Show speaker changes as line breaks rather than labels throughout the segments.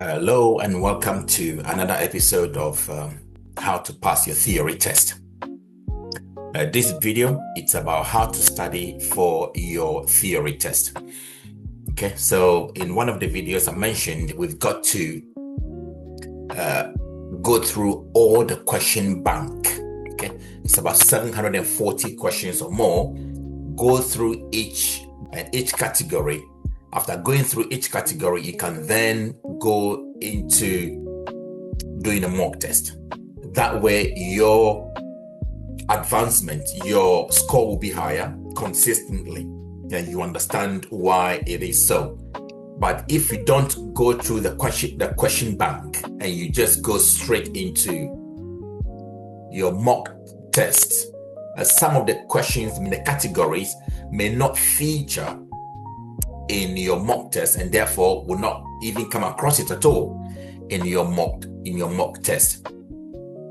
Hello and welcome to another episode of How to Pass Your Theory Test. This video, it's about how to study for your theory test. Okay, so in one of the videos I mentioned, we've got to go through all the question bank. Okay, it's about 740 questions or more. Go through each category. After going through each category, you can then go into doing a mock test. That way, your advancement, your score will be higher consistently, and you understand why it is so. But if you don't go through the question bank and you just go straight into your mock test, some of the questions in the categories may not feature in your mock test and therefore will not even come across it at all in your mock test.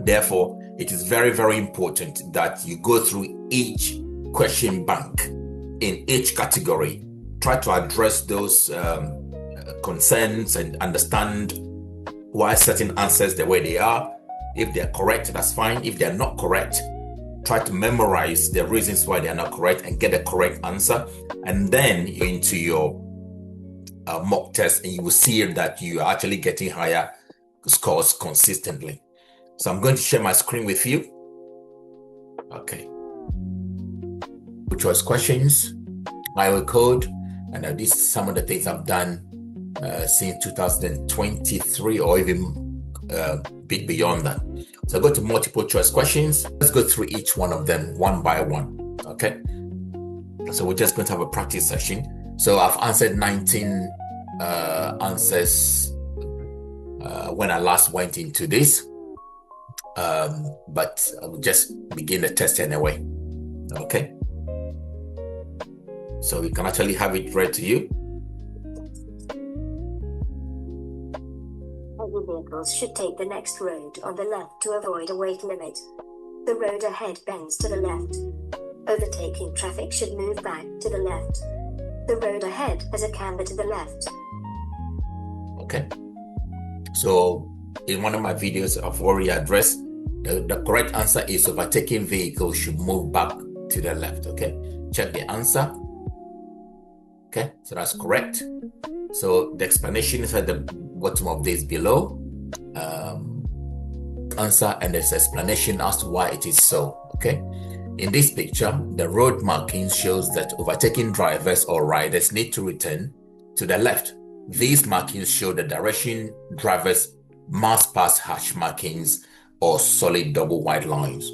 Therefore, it is very, very important that you go through each question bank in each category. Try to address those concerns and understand why certain answers the way they are. If they're correct, that's fine. If they're not correct, try to memorize the reasons why they are not correct and get the correct answer. And then you're into your mock test and you will see that you are actually getting higher scores consistently. So I'm going to share my screen with you. Okay. Choice questions, Iowa code, and these are some of the things I've done since 2023 or even a bit beyond that. So go to multiple choice questions. Let's go through each one of them one by one. Okay. So we're just going to have a practice session. So I've answered 19 answers when I last went into this. But I'll just begin the test anyway. Okay. So you can actually have it read to you.
Heavy vehicles should take the next road on the left to avoid a weight limit. The road ahead bends to the left. Overtaking traffic should move back to the left. The road ahead has a camber to the left.
Okay. So in one of my videos, I've already addressed the correct answer is overtaking vehicles should move back to the left. Okay. Check the answer. Okay. So that's correct. So the explanation is at the bottom of this below. Answer and there's explanation as to why it is so. Okay. In this picture, the road marking shows that overtaking drivers or riders need to return to the left. These markings show the direction drivers must pass hash markings or solid double white lines.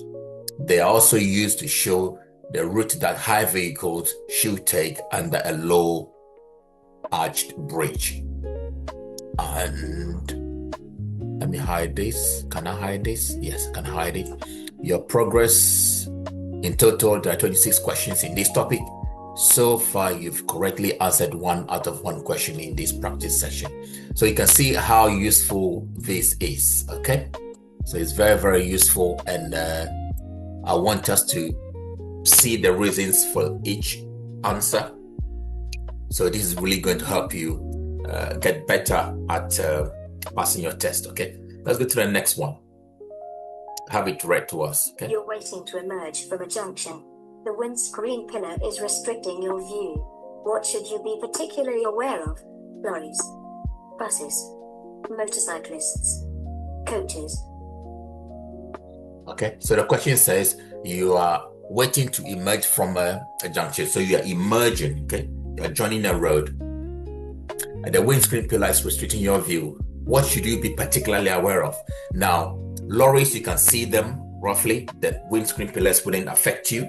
They are also used to show the route that high vehicles should take under a low arched bridge. And let me hide this. Can I hide this? Yes, I can hide it. Your progress. In total, there are 26 questions in this topic. So far, you've correctly answered 1 out of 1 question in this practice session. So you can see how useful this is, okay? So it's very, very useful. And I want us to see the reasons for each answer. So this is really going to help you get better at passing your test, okay? Let's go to the next one. Have it read to us. Okay?
You're waiting to emerge from a junction. The windscreen pillar is restricting your view. What should you be particularly aware of? Lorries, buses, motorcyclists, coaches.
Okay, so the question says you are waiting to emerge from a junction. So you are emerging, okay? You are joining a road. And the windscreen pillar is restricting your view. What should you be particularly aware of? Now, lorries, you can see them roughly. The windscreen pillars wouldn't affect you.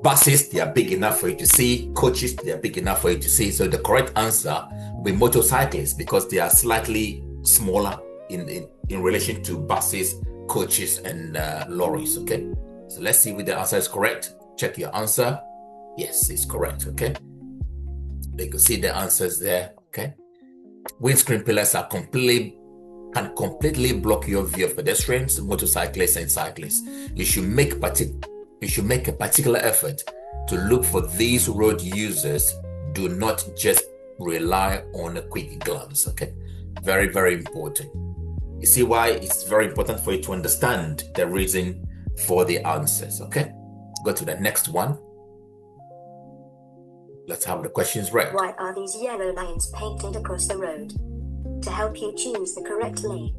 Buses, they are big enough for you to see. Coaches, they are big enough for you to see. So the correct answer will be motorcyclists because they are slightly smaller in relation to buses, coaches, and lorries, okay? So let's see if the answer is correct. Check your answer. Yes, it's correct, okay? You can see the answers there, okay? Windscreen pillars can completely block your view of pedestrians, motorcyclists, and cyclists. You should make a particular effort to look for these road users. Do not just rely on a quick glance, okay? Very, very important. You see why it's very important for you to understand the reason for the answers, okay? Go to the next one. Let's have the questions read.
Why are these yellow lines painted across the road? To help you choose the correct lane.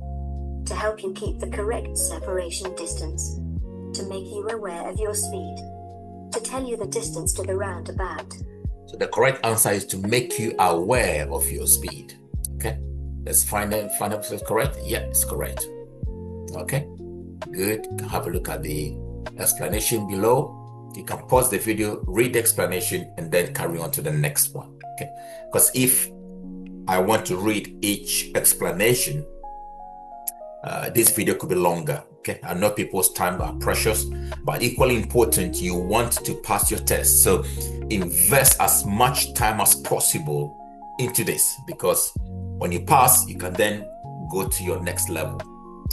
To help you keep the correct separation distance. To make you aware of your speed. To tell you the distance to the roundabout.
So the correct answer is to make you aware of your speed. Okay, let's find out if it's correct. Yeah, it's correct. Okay, good. Have a look at the explanation below. You can pause the video, read the explanation, and then carry on to the next one. Okay, because if I want to read each explanation, this video could be longer. Okay, I know people's time are precious, but equally important, you want to pass your test. So invest as much time as possible into this, because when you pass, you can then go to your next level.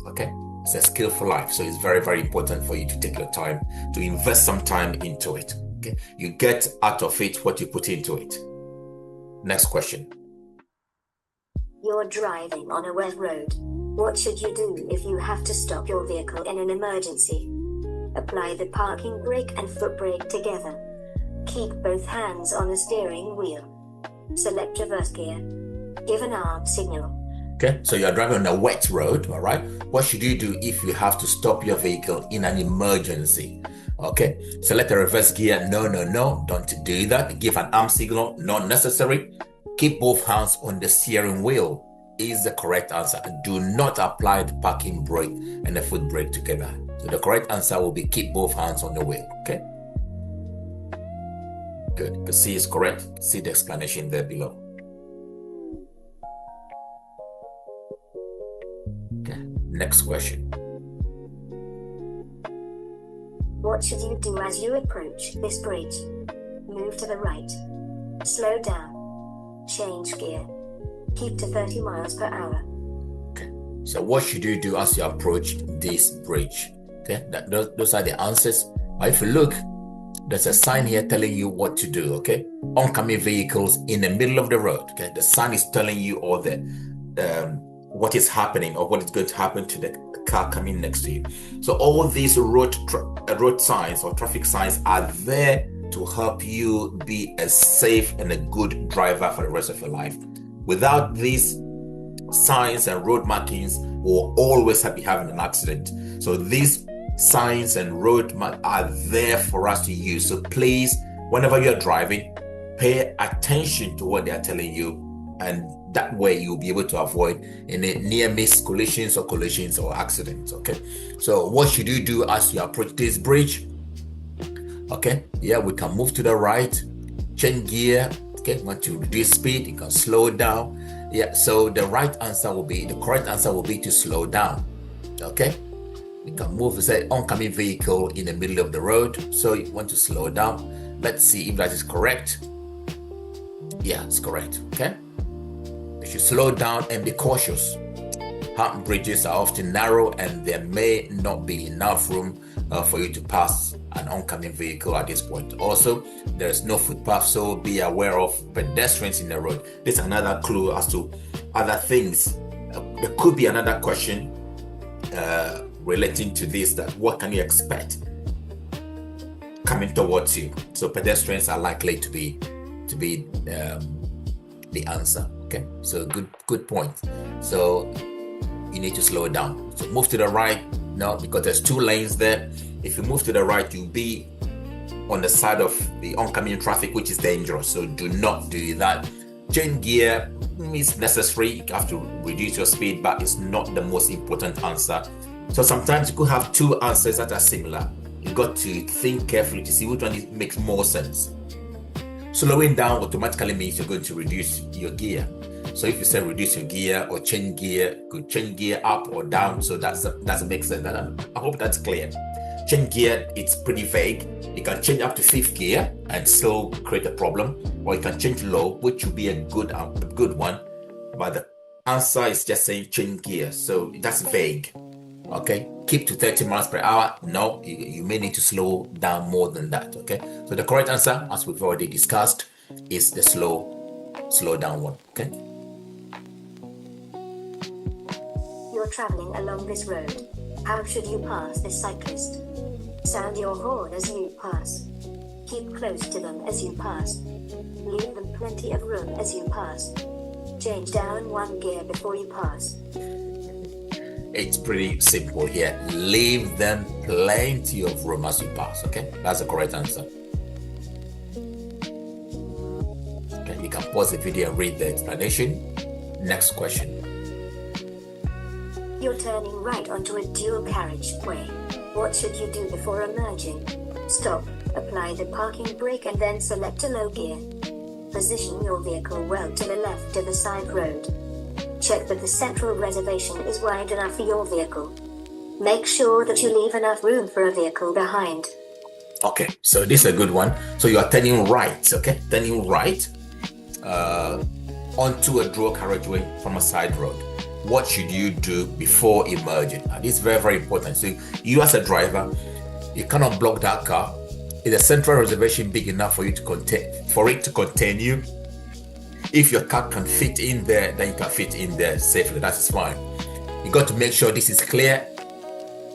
Okay, it's a skill for life. So it's very, very important for you to take your time, to invest some time into it. Okay, you get out of it what you put into it. Next question.
You're driving on a wet road. What should you do if you have to stop your vehicle in an emergency? Apply the parking brake and foot brake together. Keep both hands on the steering wheel. Select reverse gear. Give an arm signal.
Okay, so you're driving on a wet road, all right? What should you do if you have to stop your vehicle in an emergency? Okay, select the reverse gear. No, don't do that. Give an arm signal. Not necessary. Keep both hands on the steering wheel is the correct answer. Do not apply the parking brake and the foot brake together. So the correct answer will be keep both hands on the wheel. Okay, good. You can see it's correct. See the explanation there below. Okay, next question.
What should you do as you approach this bridge? Move to the right. Slow down. Change gear. Keep to 30 miles per hour.
Okay, so what should you do as you approach this bridge? Okay, those are the answers. But if you look, there's a sign here telling you what to do. Okay, oncoming vehicles in the middle of the road. Okay, the sign is telling you all the what is happening or what is going to happen to the car coming next to you. So all these road signs or traffic signs are there to help you be a safe and a good driver for the rest of your life. Without these signs and road markings, we'll always be having an accident. So these signs and road marks are there for us to use. So please, whenever you're driving, pay attention to what they're telling you, and that way you'll be able to avoid any near-miss collisions or accidents. Okay, so what should you do as you approach this bridge? Okay, yeah, we can move to the right, change gear. Okay, want to reduce speed, you can slow down. Yeah, so the correct answer will be to slow down. Okay, you can move, say, oncoming vehicle in the middle of the road, so you want to slow down. Let's see if that is correct. Yeah, it's correct. Okay, you should slow down and be cautious. Bridges are often narrow and there may not be enough room for you to pass an oncoming vehicle at this point. Also, there is no footpath, so be aware of pedestrians in the road. This is another clue as to other things. There could be another question relating to this, that what can you expect coming towards you? So pedestrians are likely to be the answer. Okay, so good point. So you need to slow down. So move to the right now, because there's two lanes there. If you move to the right, you'll be on the side of the oncoming traffic, which is dangerous. So do not do that. Change gear is necessary. You have to reduce your speed, but it's not the most important answer. So sometimes you could have two answers that are similar. You got to think carefully to see which one makes more sense. Slowing down automatically means you're going to reduce your gear. So if you say reduce your gear or change gear, could change gear up or down. So that doesn't make sense. I hope that's clear. Change gear, it's pretty vague. You can change up to 5th gear and still create a problem, or you can change low, which would be a good one. But the answer is just saying change gear, so that's vague. Okay, keep to 30 miles per hour. No, you may need to slow down more than that. Okay, so the correct answer, as we've already discussed, is the slow down one. Okay.
you're traveling along this road. How should you pass this cyclist? Sound your horn as you pass. Keep close to them as you pass. Leave them plenty of room as you pass. Change down one gear before you pass.
It's pretty simple here. Leave them plenty of room as you pass. Okay, that's the correct answer. Okay, you can pause the video and read the explanation. Next question.
You're turning right onto a dual carriageway. What should you do before emerging? Stop, apply the parking brake and then select a low gear. Position your vehicle well to the left of the side road. Check that the central reservation is wide enough for your vehicle. Make sure that you leave enough room for a vehicle behind.
Okay, so this is a good one. So you are turning right, okay? Turning right onto a dual carriageway from a side road. What should you do before emerging? And this is very, very important. So you as a driver, you cannot block that car. Is the central reservation big enough for it to contain you? If your car can fit in there, then you can fit in there safely. That is fine. You got to make sure this is clear.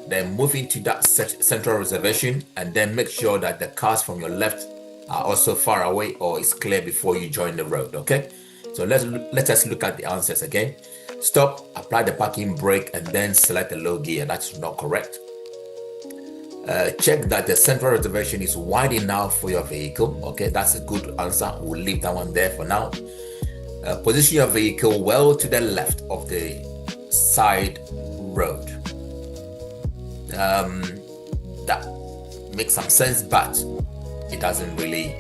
Then move into that central reservation, and then make sure that the cars from your left are also far away or is clear before you join the road. Okay. So let us look at the answers again. Stop, apply the parking brake, and then select the low gear. That's not correct. Check that the central reservation is wide enough for your vehicle. Okay, that's a good answer. We'll leave that one there for now. Position your vehicle well to the left of the side road. That makes some sense, but it doesn't really.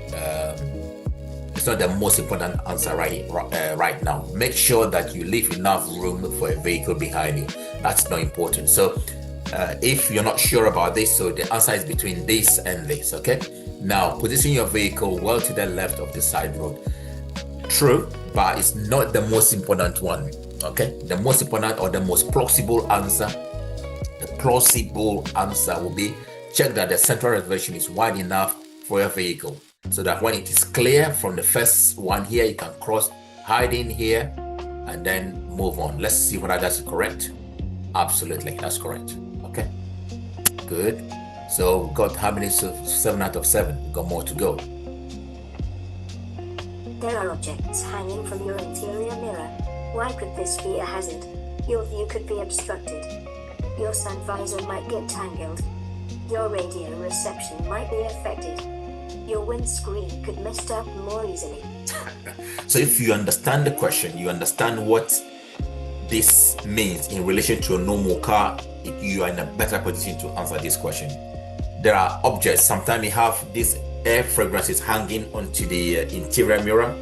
It's not the most important answer right now. Make sure that you leave enough room for a vehicle behind you. That's not important. So if you're not sure about this, so the answer is between this and this. Okay. Now position your vehicle well to the left of the side road. True, but it's not the most important one. Okay. The most important or the most plausible answer. The plausible answer will be check that the central reservation is wide enough for your vehicle, so that when it is clear from the first one here, you can cross, hide in here, and then move on. Let's see whether that's correct. Absolutely, that's correct. Okay, good. So we've got how many? So 7 out of 7. We've got more to go.
There are objects hanging from your interior mirror. Why could this be a hazard? Your view could be obstructed. Your sun visor might get tangled. Your radio reception might be affected. Your windscreen could mess up more easily.
So if you understand the question, you understand what this means in relation to a normal car, you are in a better position to answer this question. There are objects, sometimes you have these air fragrances hanging onto the interior mirror.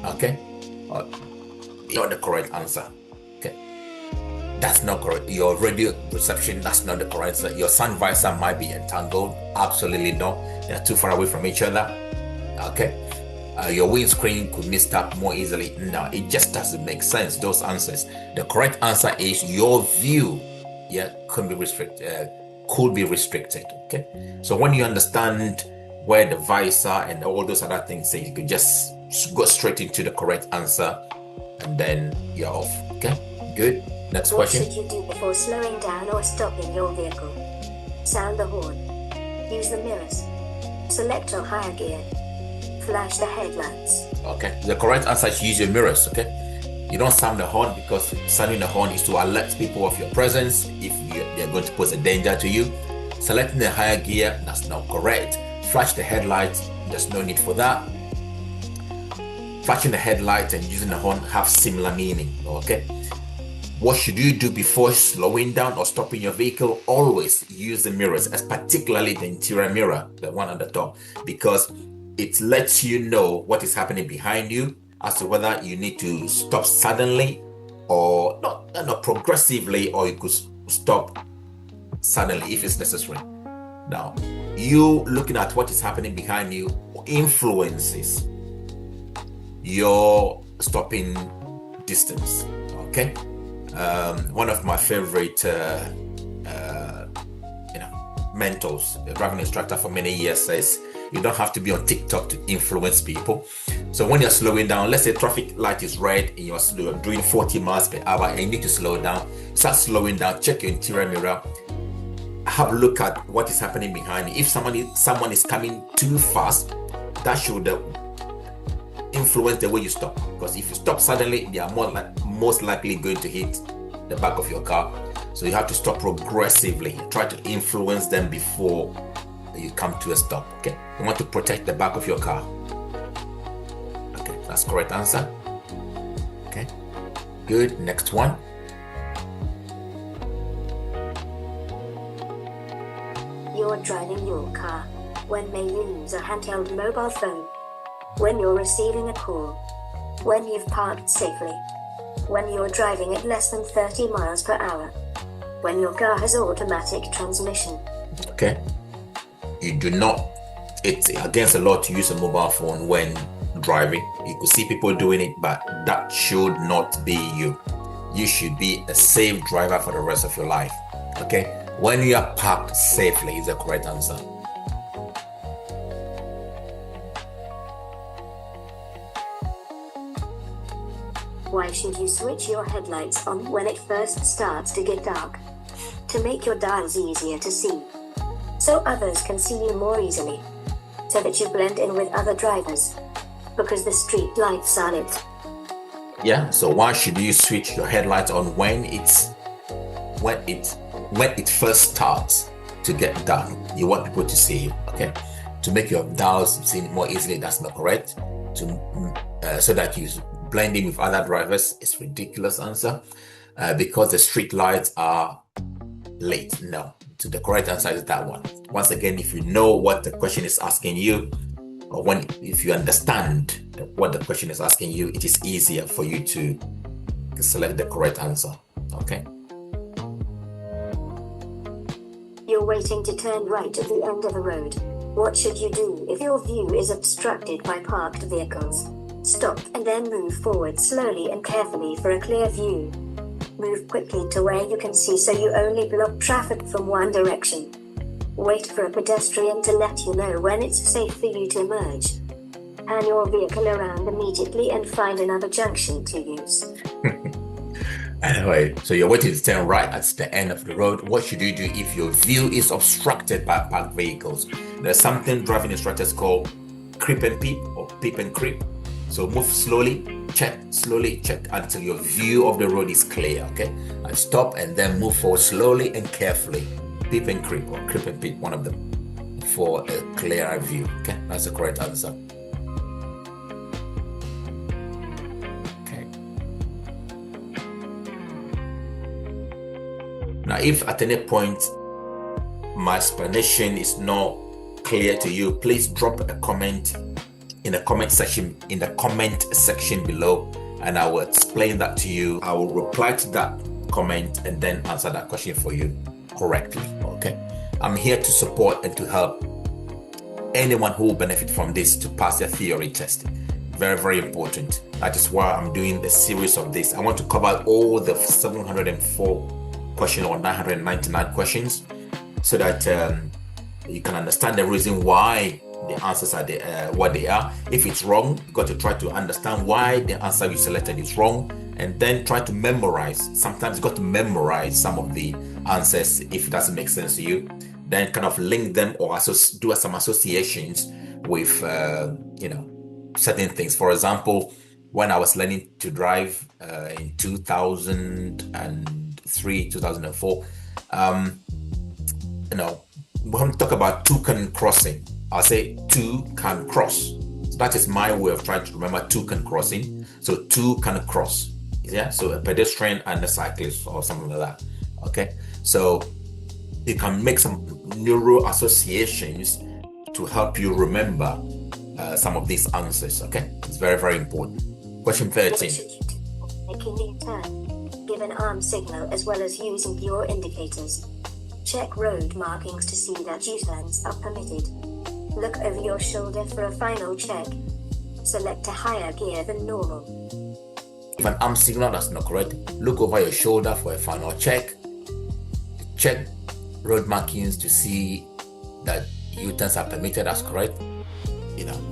Okay, not the correct answer. Okay, that's not correct. Your radio reception, that's not the correct answer. Your sun visor might be entangled. Absolutely not. They're too far away from each other. Okay. Your windscreen could miss up more easily. No, it just doesn't make sense, those answers. The correct answer is your view, could be restricted. Okay. So when you understand where the visor and all those other things say, you can just go straight into the correct answer and then you're off. Okay, good. Next question.
What should you do before slowing down or stopping your vehicle? Sound the horn. Use the mirrors. Select your higher gear. Flash the headlights. Okay,
the correct answer is use your mirrors. Okay, you don't sound the horn because sounding the horn is to alert people of your presence if they're going to pose a danger to you. Selecting the higher gear, that's not correct. Flash the headlights, there's no need for that. Flashing the headlights and using the horn have similar meaning. Okay, what should you do before slowing down or stopping your vehicle? Always use the mirrors, as particularly the interior mirror, the one at the top, because it lets you know what is happening behind you as to whether you need to stop suddenly or not progressively, or you could stop suddenly if it's necessary. Now, you looking at what is happening behind you influences your stopping distance. Okay, one of my favorite mentors, a driving instructor for many years, says you don't have to be on TikTok to influence people. So when you're slowing down, let's say traffic light is red and you're doing 40 miles per hour and you need to slow down, start slowing down, check your interior mirror, have a look at what is happening behind you. If someone is coming too fast, that should influence the way you stop, because if you stop suddenly, they are most likely going to hit the back of your car. So you have to stop progressively, try to influence them before you come to a stop. Okay, you want to protect the back of your car. Okay, that's correct answer. Okay, good. Next one.
You're driving your car. When may you use a handheld mobile phone? When you're receiving a call. When you've parked safely. When you're driving at less than 30 miles per hour. When your car has automatic transmission.
Okay. You do not, it's against the law to use a mobile phone when driving. You could see people doing it, but that should not be you. You should be a safe driver for the rest of your life. Okay. When you are parked safely is the correct answer.
Why should you switch your headlights on when it first starts to get dark? To make your dials easier to see. So others can see you more easily. So that you blend in with other drivers. Because the street lights are lit.
Yeah, so why should you switch your headlights on when it first starts to get dark? You want people to see you, okay? To make your dials seen more easily, that's not correct. So that you blend in with other drivers, it's ridiculous answer. Because the street lights are late. No, so the correct answer is that one. Once again, if you know what the question is asking you, or if you understand what the question is asking you, it is easier for you to select the correct answer. Okay.
You're waiting to turn right at the end of the road. What should you do if your view is obstructed by parked vehicles? Stop and then move forward slowly and carefully for a clear view. Move quickly to where you can see so you only block traffic from one direction. Wait for a pedestrian to let you know when it's safe for you to emerge. Turn your vehicle around immediately and find another junction to use.
Anyway, so you're waiting to turn right at the end of the road. What should you do if your view is obstructed by parked vehicles? There's something driving instructors call creep and peep or peep and creep. So move slowly, check until your view of the road is clear, okay? And stop and then move forward slowly and carefully. Peep and creep or creep and peep, one of them, for a clearer view, okay? That's the correct answer. Okay. Now, if at any point my explanation is not clear to you, please drop a comment in the comment section below, and I will explain that to you. I will reply to that comment and then answer that question for you correctly. Okay, I'm here to support and to help anyone who will benefit from this to pass their theory test. Very, very important. That is why I'm doing the series of this. I want to cover all the 704 questions or 999 questions so that you can understand the reason why the answers are what they are. If it's wrong, you got to try to understand why the answer you selected is wrong, and then try to memorize. Sometimes you got to memorize some of the answers if it doesn't make sense to you. Then kind of link them or do some associations with certain things. For example, when I was learning to drive in 2003, 2004, when we talk about toucan crossing, I'll say two can cross. So that is my way of trying to remember toucan crossing. So two can cross. Yeah. So a pedestrian and a cyclist or something like that. Okay. So you can make some neural associations to help you remember some of these answers. Okay. It's very, very important. Question 13.
Making a turn. Give an arm signal as well as using your indicators. Check road markings to see that U-turns are permitted. Look over your shoulder for a final check. Select a higher gear than normal.
If an arm signal that's not correct, look over your shoulder for a final check. Check road markings to see that U-turns are permitted, that's correct.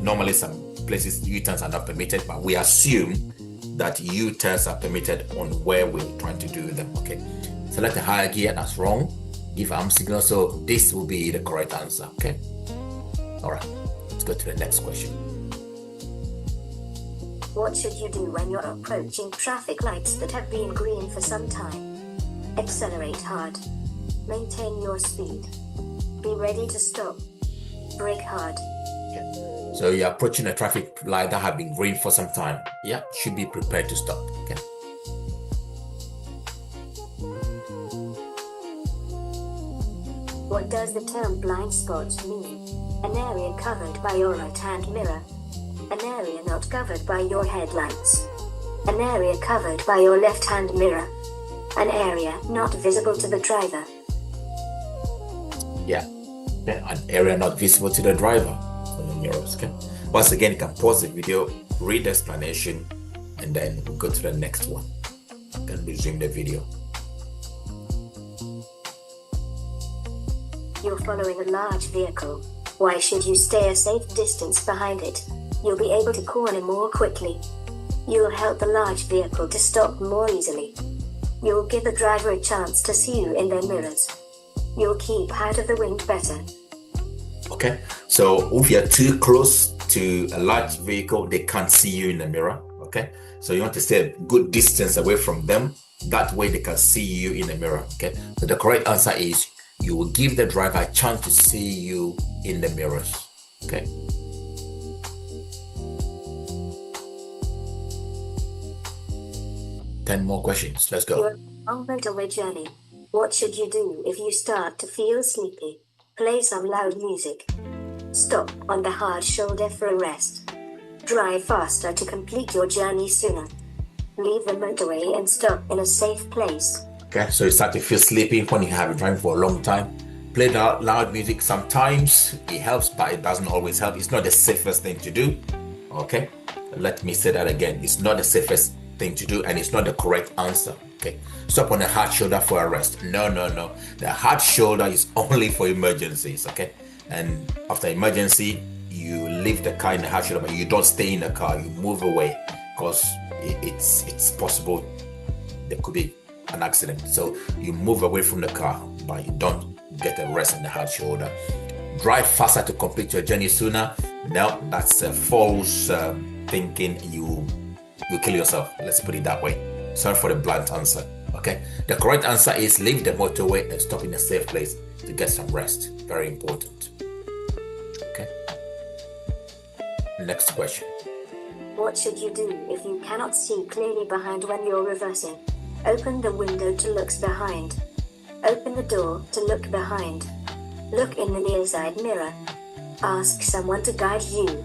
normally some places U-turns are not permitted, but we assume that U-turns are permitted on where we're trying to do them. Okay, select the higher gear, that's wrong. Give arm signal, so this will be the correct answer. Okay, all right, let's go to the next question.
What should you do when you're approaching traffic lights that have been green for some time? Accelerate hard. Maintain your speed. Be ready to stop. Brake hard.
Okay. So you're approaching a traffic light that have been green for some time. Yeah, should be prepared to stop. Okay.
What does the term blind spot mean? An area covered by your right-hand mirror. An area not covered by your headlights. An area covered by your left-hand mirror. An area not visible to the driver.
Yeah, an area not visible to the driver on the mirrors. Okay. Once again, you can pause the video, read the explanation, and then we'll go to the next one. You can resume the video.
You're following a large vehicle. Why should you stay a safe distance behind it? You'll be able to corner more quickly. You'll help the large vehicle to stop more easily. You'll give the driver a chance to see you in their mirrors. You'll keep out of the wind better.
Okay, so if you're too close to a large vehicle, they can't see you in the mirror. Okay, so you want to stay a good distance away from them. That way they can see you in the mirror. Okay, so the correct answer is you will give the driver a chance to see you in the mirrors. Okay. Ten more questions. Let's go.
You're on motorway journey. What should you do if you start to feel sleepy? Play some loud music. Stop on the hard shoulder for a rest. Drive faster to complete your journey sooner. Leave the motorway and stop in a safe place.
Okay, so you start to feel sleepy when you have been driving for a long time. Play loud music. Sometimes it helps, but it doesn't always help. It's not the safest thing to do. Okay, let me say that again. It's not the safest thing to do, and it's not the correct answer. Okay, stop on the hard shoulder for a rest. No. The hard shoulder is only for emergencies. Okay, and after emergency, you leave the car in the hard shoulder, but you don't stay in the car. You move away because it's possible there could be an accident. So you move away from the car, but you don't get a rest in the hard shoulder. Drive faster to complete your journey sooner. No, that's a false thinking. You kill yourself. Let's put it that way. Sorry for the blunt answer. Okay, the correct answer is leave the motorway and stop in a safe place to get some rest. Very important. Okay, next question.
What should you do if you cannot see clearly behind when you're reversing? Open the window to look behind. Open the door to look behind. Look in the near side mirror. Ask someone to guide you.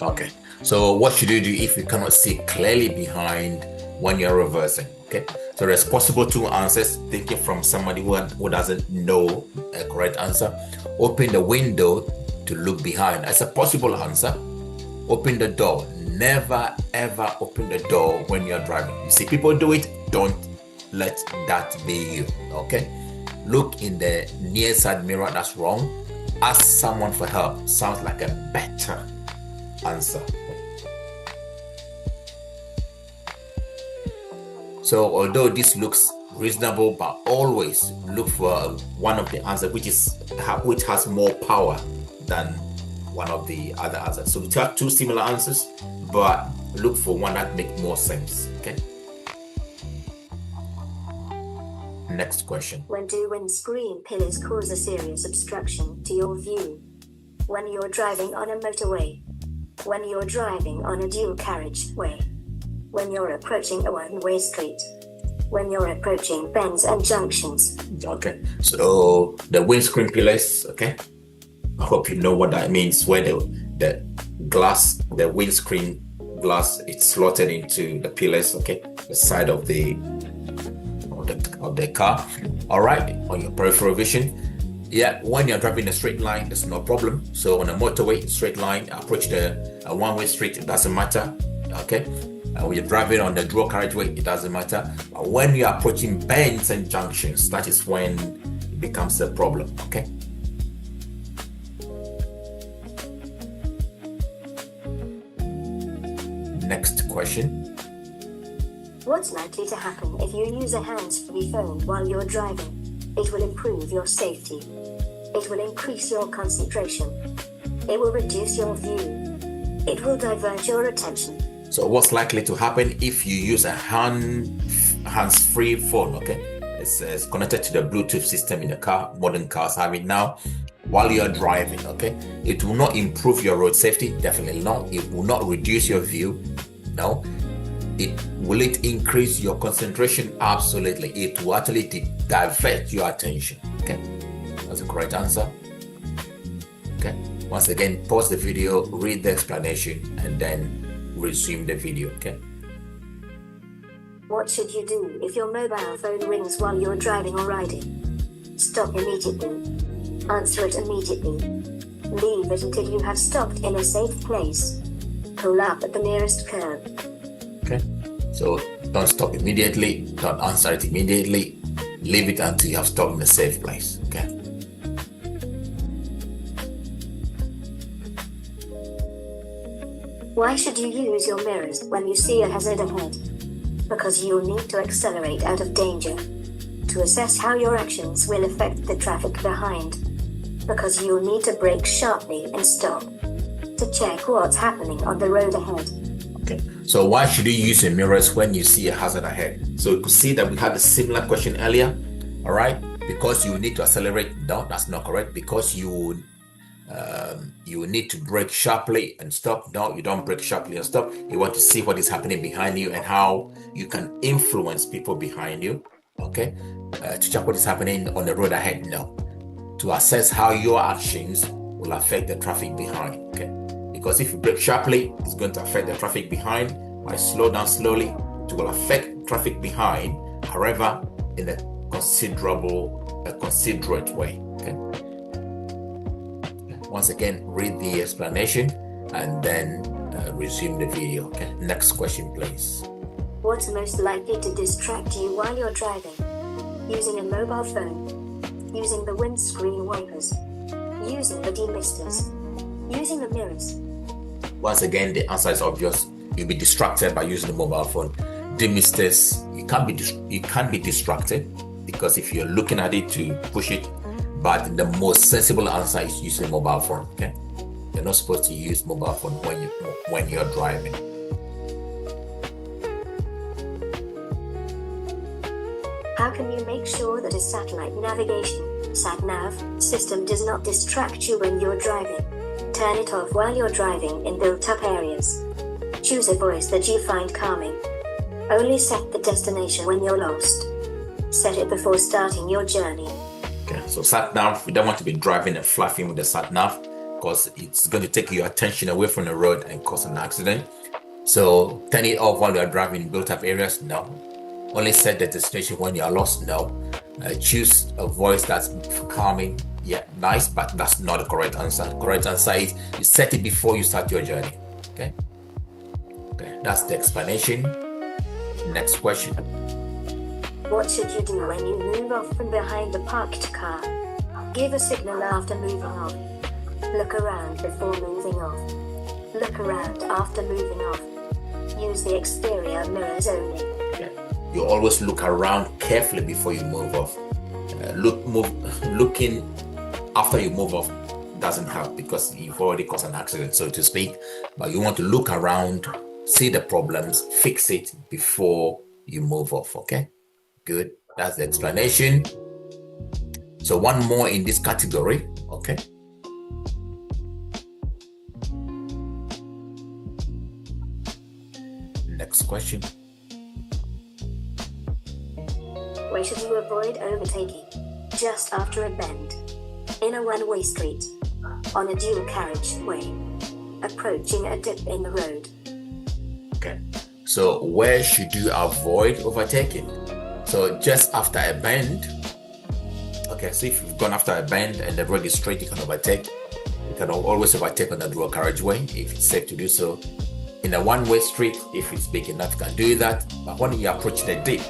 Okay, so what should you do if you cannot see clearly behind when you're reversing? Okay, so there's possible two answers, thinking from somebody who doesn't know a correct answer. Open the window to look behind. That's a possible answer. Open the door. Never ever open the door when you're driving. You see people do it. Don't let that be you. Okay, look in the near side mirror. That's wrong. Ask someone for help. Sounds like a better answer. So although this looks reasonable, but always look for one of the answers which has more power than one of the other answers. So we have two similar answers, but look for one that makes more sense. Okay. Next question.
When do windscreen pillars cause a serious obstruction to your view? When you're driving on a motorway. When you're driving on a dual carriageway. When you're approaching a one-way street. When you're approaching bends and junctions.
Okay, so the windscreen pillars, okay? I hope you know what that means, where the glass, the windscreen glass, it's slotted into the pillars, okay? The side of the car. All right, on your peripheral vision. Yeah, when you're driving a straight line, there's no problem. So on a motorway, straight line, approach a one-way street, it doesn't matter, okay? When you're driving on the dual carriageway, it doesn't matter. But when you're approaching bends and junctions, that is when it becomes a problem, okay? question.
What's likely to happen if you use a hands-free phone while you're driving? It will improve your safety. It will increase your concentration. It will reduce your view. It will divert your attention.
So what's likely to happen if you use a hands-free phone? Okay, it's connected to the Bluetooth system in the car. Modern cars have it now. While you're driving, okay, it will not improve your road safety. Definitely not. It will not reduce your view. No. Will it increase your concentration? Absolutely. It will actually divert your attention. Okay, that's the correct answer. Okay, once again, pause the video, read the explanation, and then resume the video. Okay.
What should you do if your mobile phone rings while you're driving or riding? Stop immediately. Answer it immediately. Leave it until you have stopped in a safe place. Pull up at the nearest curb.
Okay, so don't stop immediately, don't answer it immediately, leave it until you have stopped in a safe place. Okay.
Why should you use your mirrors when you see a hazard ahead? Because you'll need to accelerate out of danger. To assess how your actions will affect the traffic behind. Because you'll need to brake sharply and stop. To check what's happening on the road ahead.
Okay, so why should you use your mirrors when you see a hazard ahead? So you could see that we had a similar question earlier. All right, because you need to accelerate. No, that's not correct. Because you need to brake sharply and stop. No, you don't brake sharply and stop. You want to see what is happening behind you and how you can influence people behind you. Okay, to check what is happening on the road ahead. No, to assess how your actions will affect the traffic behind. Okay, because if you brake sharply, it's going to affect the traffic behind. When I slow down slowly, it will affect traffic behind. However, in a considerate way. Okay. Once again, read the explanation and then resume the video. Okay. Next question, please.
What's most likely to distract you while you're driving? Using a mobile phone, using the windscreen wipers, using the demisters, using the mirrors.
Once again, the answer is obvious. You'll be distracted by using the mobile phone. Demisters, you can't be distracted because if you're looking at it to push it, but the most sensible answer is using a mobile phone. Okay, you're not supposed to use mobile phone when you're driving.
How can you make sure that a satellite navigation (sat-nav) system does not distract you when you're driving? Turn it off while you're driving in built-up areas. Choose a voice that you find calming. Only set the destination when you're lost. Set it before starting your journey.
Okay, so sat-nav, you don't want to be driving and fluffing with the sat-nav because it's going to take your attention away from the road and cause an accident. So turn it off while you're driving in built-up areas? No. Only set the destination when you're lost? No. Choose a voice that's calming. Yeah, nice, but that's not the correct answer. The correct answer is you set it before you start your journey. Okay, that's the explanation. Next question.
What should you do when you move off from behind a parked car? Give a signal after moving off. Look around before moving off. Look around after moving off. Use the exterior mirrors only.
Yeah. You always look around carefully before you move off. Looking after you move off doesn't help because you've already caused an accident, so to speak. But you want to look around, see the problems, fix it before you move off. Okay, good. That's the explanation. So one more in this category. Okay. Next question.
Where should you avoid overtaking? Just after a bend. In a one-way street. On a dual carriageway. Approaching a dip in the road.
Okay. So where should you avoid overtaking? So just after a bend. Okay, so if you've gone after a bend and the road is straight, you can overtake. You can always overtake on a dual carriageway if it's safe to do so. In a one-way street, if it's big enough, you can do that. But when you approach the dip,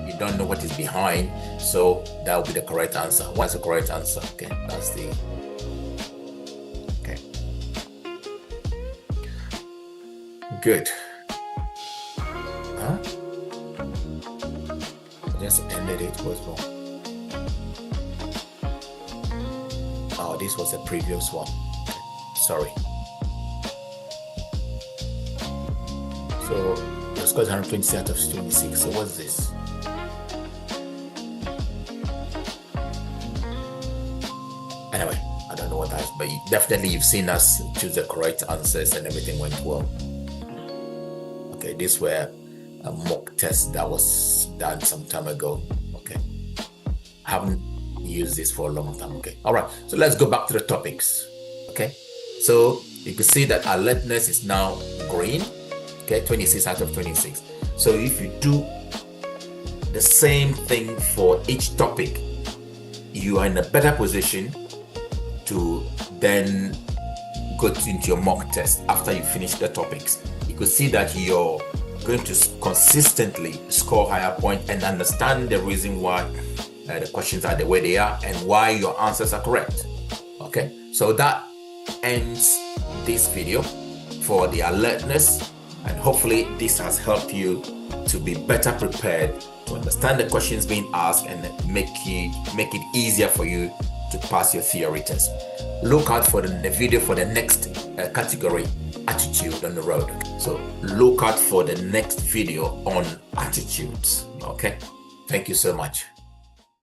you don't know what is behind, so that will be the correct answer. What's the correct answer? Okay, that's the okay. Good. I just ended it. What's wrong? Oh, this was the previous one. Sorry. So the score is 120 out of 26. So what's this? Anyway, I don't know what that is, but definitely you've seen us choose the correct answers and everything went well. Okay, these were a mock test that was done some time ago. Okay, I haven't used this for a long time. Okay, all right, so let's go back to the topics. Okay, so you can see that alertness is now green. Okay, 26 out of 26. So if you do the same thing for each topic, you are in a better position to then go into your mock test after you finish the topics. You could see that you're going to consistently score higher points and understand the reason why the questions are the way they are and why your answers are correct. Okay, so that ends this video for the alertness, and hopefully this has helped you to be better prepared to understand the questions being asked and make it easier for you to pass your theory test. Look out for the video for the next category, attitude on the road. So look out for the next video on attitudes. Okay, thank you so much.